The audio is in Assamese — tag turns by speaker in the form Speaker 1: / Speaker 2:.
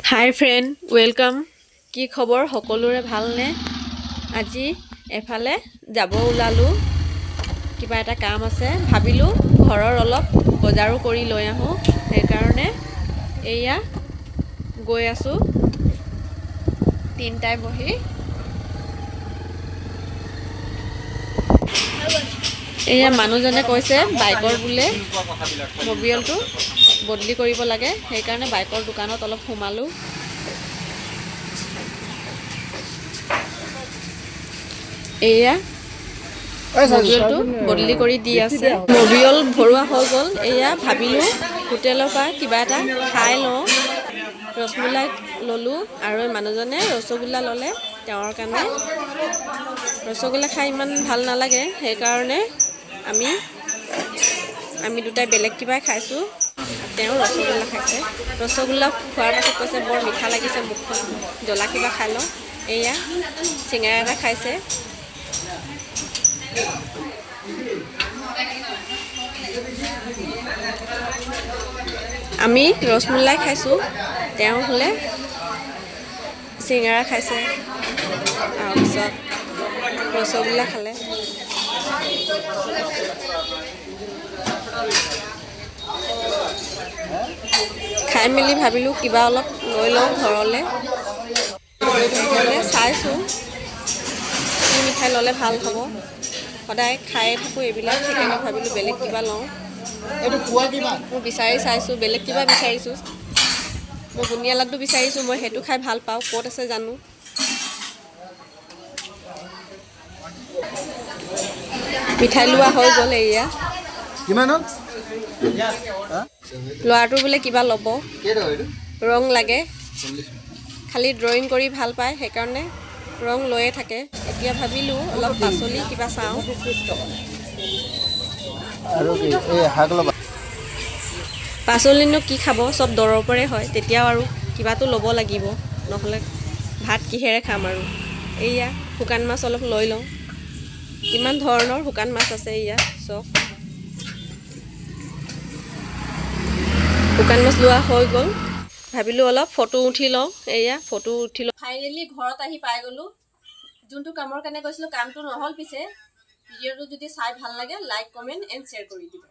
Speaker 1: হাই ফ্ৰেণ্ড, ৱেলকাম। কি খবৰ? সকলোৰে ভালনে? আজি এফালে যাব ওলালোঁ। কিবা এটা কাম আছে, ভাবিলোঁ ঘৰৰ অলপ বজাৰো কৰি লৈ আহোঁ। সেইকাৰণে এয়া গৈ আছোঁ তিনিটাই বহি। এয়া মানুহজনে কৈছে বাইকৰ বোলে মবিলটো বদলি কৰিব লাগে, সেইকাৰণে বাইকৰ দোকানত অলপ সোমালোঁ। এয়া মবিলটো বদলি কৰি দি আছে। মবিল ভৰোৱা হৈ গ'ল। এয়া ভাবিলোঁ হোটেলৰ পৰা কিবা এটা খাই লওঁ। ৰসমলাই ল'লোঁ আৰু মানুহজনে ৰসগোল্লা ল'লে। তেওঁৰ কাৰণে ৰসগোল্লা খাই ইমান ভাল নালাগে, সেইকাৰণে আমি দুটাই বেলেগ কিবাই খাইছোঁ। তেওঁ ৰসগোল্লা খাইছে। ৰসগোল্লা খোৱাৰ পাছত কৈছে বৰ মিঠা লাগিছে মুখখন, জ্বলা কিবা খাই লওঁ। এয়া চিঙৰা এটা খাইছে। আমি ৰসমলাই খাইছোঁ, তেওঁ হ'লে চিঙৰা খাইছে, তাৰপিছত ৰসগোল্লা খালে। খাই মেলি ভাবিলোঁ কিবা অলপ লৈ লওঁ ঘৰলৈ। চাইছোঁ কি মিঠাই ল'লে ভাল হ'ব। সদায় খায়ে থাকোঁ এইবিলাক, সেইকাৰণে ভাবিলোঁ বেলেগ কিবা লওঁ। মই বিচাৰি চাইছোঁ, বেলেগ কিবা বিচাৰিছোঁ। মই বুনিয়া লাড্ডু বিচাৰিছোঁ, মই সেইটো খাই ভাল পাওঁ। ক'ত আছে জানো। মিঠাই লোৱা হৈ গ'ল। এয়া ল'ৰাটো বোলে কিবা ল'ব, ৰং লাগে, খালি ড্ৰয়িং কৰি ভাল পায়, সেইকাৰণে ৰং লৈয়ে থাকে। এতিয়া ভাবিলোঁ অলপ পাচলি কিবা চাওঁ। পাচলিনো কি খাব, চব দৰৱৰে হয়। তেতিয়াও আৰু কিবাটো ল'ব লাগিব, নহ'লে ভাত কিহেৰে খাম আৰু। এয়া শুকান মাছ অলপ লৈ লওঁ। কিমান ধৰণৰ শুকান মাছ আছে। এয়া চব শুকান মাছ লোৱা হৈ গ'ল। ভাবিলোঁ অলপ ফটো উঠি লওঁ। এয়া ফটো উঠি লওঁ। ফাইনেলি ঘৰত আহি পাই গ'লোঁ। যোনটো কামৰ কাৰণে গৈছিলোঁ কামটো নহ'ল। পিছে ভিডিঅ'টো যদি চাই ভাল লাগে, লাইক, কমেণ্ট এণ্ড শ্বেয়াৰ কৰি দিব।